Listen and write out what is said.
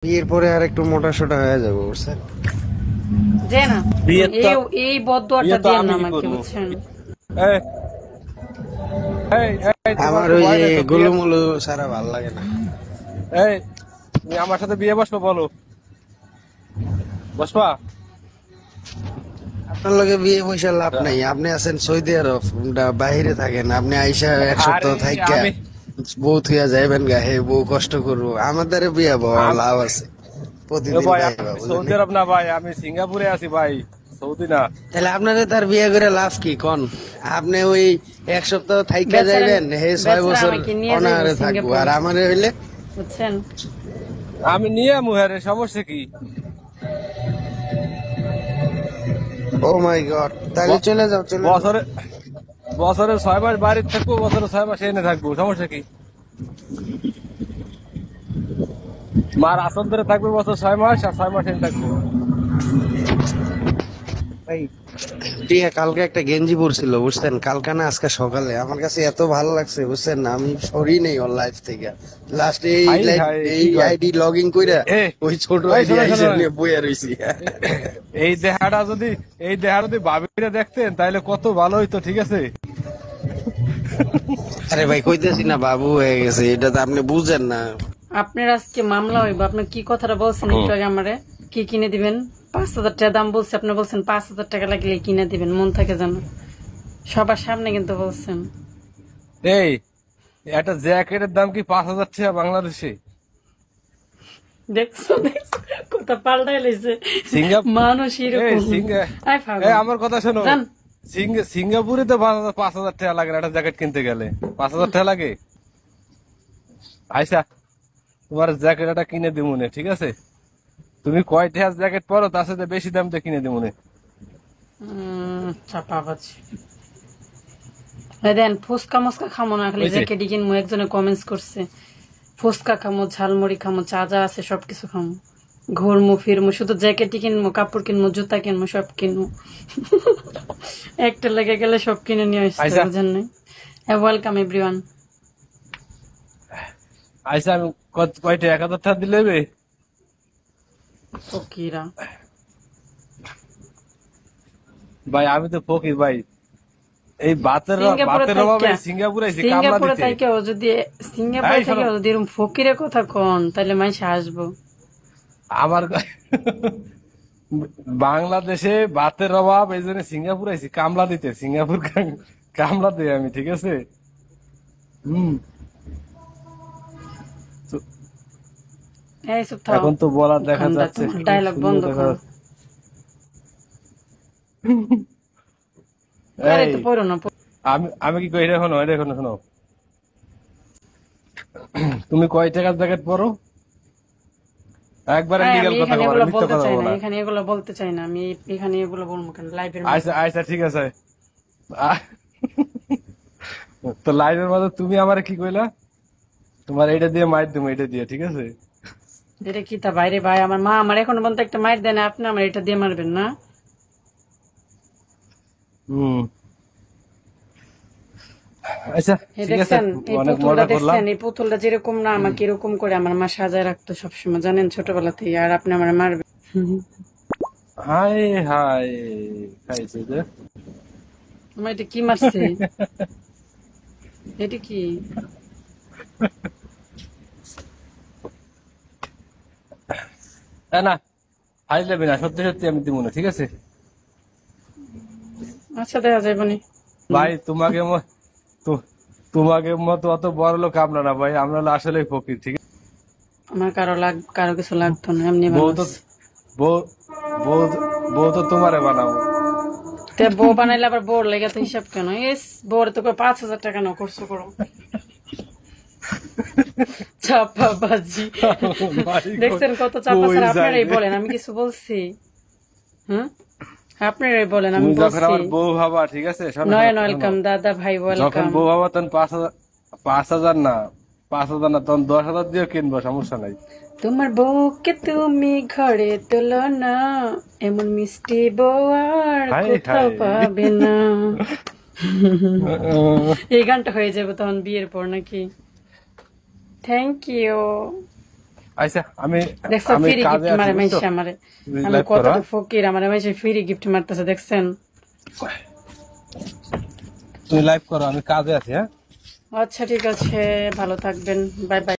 বিয়ের পরে আর একটু মোটা সোটা হয়ে যাবো, বুঝছেন? যে না এই বদদোয়াটা দেন না আমাকে, বুঝছেন? এই এই এই তোমার আমার তো ওই ভয় যে নাই তো বিয়ে? গোলুমুলু সারা ভাল লাগে না। এই তুমি আমার সাথে বিয়ে বসবো? বলো, বসবা? আপনার লগে বিয়ে পয়সা লাভ নাই, আপনি আছেন সৌদি আরব, বাহিরে থাকেন। আপনি আইসা এক সপ্তাহ আরে থাইকা আমি বউ থুয়া যাইবেন গা, হে বউ কষ্ট করবো, আমাদের বিয়ে বড় আম- লাভ আছে। এ প্রতিদিন ভাই যাইবা, আমি বুঝলেন? সৌদি আরব না ভাই, আমি সিঙ্গাপুরে আছি ভাই, সৌদি না। তাহলে আপনাদের তার বিয়ে করে লাভ কি কোন? আপনি ওই এক সপ্তাহ থাইকা যাইবেন, হে 6 বছর আমাকে নিয়ে যাইবো অনাহারে থাকবো, সিঙ্গাপুর, আর আমারে হইলে বুঝছেন? আমি নিয়ে মুহারে, সমস্যা কি? ও মাই গড, তাহলে চলে যাও, চলে যাও। বছরে বছরে 6 মাস বাড়িতে থাকবো, বছরে 6 মাস এনে থাকবো, সমস্যা কি? মার আসল ধরে থাকবে বছর 6 মাস, আর 6 মাস এনে থাকবো। ভাই টিয়া কালকে একটা গেঞ্জি পরছিল, বুঝছেন? কালকে না আজকে সকালে আমার কাছে এত ভালো লাগছে, বুঝছেন? আমি সরি নেই ওর লাইফ থেকে। লাস্ট হাই হাই, এই কি কয়? আইডি লগ ইন কইরা এ ওই ছোট এই আইডি শোনো, আইসা শোনো। নিয়ে বইয়া রইছি। এই দেহাটা যদি বাবিরা দেখতেন তাহলে কত ভালো হইতো, ঠিক আছে? আরে ভাই কইতেছি না বাবু হয়ে গেছে, এটা তো আপনি বুঝেন না। আপনার আজকে মামলা হইব। আপনি কি কথাটা বলছেন একটু আগে আমারে? কি কিনে দিবেন? 5,000 টাকা দাম বলছে, আপনি বলছেন 5,000 টাকা লাগলে কিনে দিবেন, মন থাকে জানো। সবার সামনে কিন্তু বলছেন। এই একটা জ্যাকেটের দাম কি 5,000 টাকা বাংলাদেশে? দেখছো দেখছো, কথা পাল্টাই লইছে সিঙ্গাপুর মানুষ এই এরকম। সিঙ্গা আই পাগল। এই আমার কথা শোনো, জান, সিঙ্গাপুরে তো 5,000 টাকা লাগে না একটা জ্যাকেট কিনতে গেলে। 5,000 টাকা লাগে। আইসা তোমার জ্যাকেট একটা কিনে দিব মনে, ঠিক আছে? তুমি কয় টাকা জ্যাকেট পরো তার সাথে বেশি দাম দিয়ে কিনে দিব মনে। চাপা বাজি। দেন ফুচকা মুচকা খামো না, খালি হইছে? জ্যাকেটই কিনবো। একজনে কমেন্টস করছে ফুচকা খামো, ঝালমুড়ি খামো, চা যা আছে সবকিছু খামো, ঘুরমু ফিরমু, শুধু জ্যাকেটই কিনবো, কাপড় কিনবো, জুতা কিনবো, সব কিনবো। একটা লেগে গেলে সব কিনে নিয়ে আসতে, আইসা বুঝেন নাই? Welcome everyone. আইসা আমি কয় টাকা? 1,000 টাকা দিলে হবে? ফকিরা ভাই আমি তো ফকির ভাই। এই বাতের সিঙ্গাপুরে অভাবে থাইকা, সিঙ্গাপুরে আইছি কামলা সিঙ্গাপুরে দিতে। থাইকা যদি সিঙ্গাপুরে এই শোনো, থাইকা যদি এরকম ফকিরের কথা কন তাহলে মানুষ আসবো। আমার বাংলাদেশে ভাতের অভাব, এই জন্য সিঙ্গাপুর আইছি কামলা দিতে। সিঙ্গাপুর কামলা দিই আমি, ঠিক আছে? হম। তো এই চুপ থাও, এখন তো বলার দেখা যাচ্ছে, তোমার ডায়লগ বন্ধ দেখা করো। যাচ্ছে। আরে এই তো পড়ো না। আমি আমি কি কই, এটা এখনো শোনো। তুমি কয় টাকার জ্যাকেট পরো? একবারে আমি লিগ্যাল কথা এখানে বলো, এগুলো মিথ্যা বলতে কথা চাই বলো না, না। এখানে এগুলো বলতে চাই না। আমি এখানে এগুলো বলবো কেন লাইভের আচ্ছা মধ্যে? আচ্ছা, ঠিক আছে। আ- তো লাইভের মধ্যে তুমি আমারে কি কইলা? তোমার এটা দিয়ে মাইর দেবো, এটা দিয়ে, ঠিক আছে? এটা কি তা বাইরে ভাই? আমার মা আমার এখনো পর্যন্ত একটা মাইর দেয় না, আপনি আমার এটা দিয়ে মারবেন না? হম। আচ্ছা এই ঠিক আছে, দেখছেন এই অনেক পুতুলটা, মজা করলাম। দেখছেন এই পুতুলটা যেরকম না, আমাকে এরকম করে আমার মা সাজায় রাখতো সবসময়, জানেন, ছোটবেলা থেকে। আর আপনি আমার মারবেন? হাই হাই, খাইছে যে। আমার এটা কি মারছে? এটা কি? না, হাই যাবে না, সত্যি সত্যি আমি দিব না, ঠিক আছে? আচ্ছা দেখা যাবে নি। ভাই তোমাকে মতো অত বড় লোক আমরা না ভাই, আমরা হলো আসলে ফকির, ঠিক আছে? আমার কারো কিছু লাগতো না, এমনি বউ ভালো তো আছে। বউ বউ বউ তো তোমারে বানাবো। তে বউ বানাইলে আবার বউর লেগে তো হিসাব কেন? এস বউর তো 5,000 টাকা নাও, খরচ করো। চাপা বাজি। ভাই দেখছেন কত চাপা কই স্যার? যাই আপনারাই রে? বলেন, আমি কিছু বলছি? হ্যাঁ আপনারাই বলেন, আমি তুমি যখন বলছি? আমার বউ ভাবা, ঠিক আছে? শোনো, শোনো, নয়ন শোনো। ওয়েলকাম, দাদা ভাই যখন ওয়েলকাম। বউ ভাবা তখন 5,000 না, 5,000 না, তখন 10,000 দিয়ে কিনবো, সমস্যা নাই। তোমার বউকে তুমি ঘরে তোলো না, এমন মিষ্টি বউ আর হাই কোথাও হাই। পাবে না। এই গানটা হয়ে যাবে তখন বিয়ের পর নাকি? Thank you. আচ্ছা আমি দেখছো আমি ফ্রি কাজে গিফট মারে আছি মাইছে বুঝছো? আমারে, তুমি আমি লাইভ কত করো, ফকির, আমারে মাইছে ফ্রি গিফট মারতেছে দেখছেন। তুমি লাইভ করো, আমি কাজে আছি, হ্যাঁ। আচ্ছা ঠিক আছে, ভালো থাকবেন, বাই বাই।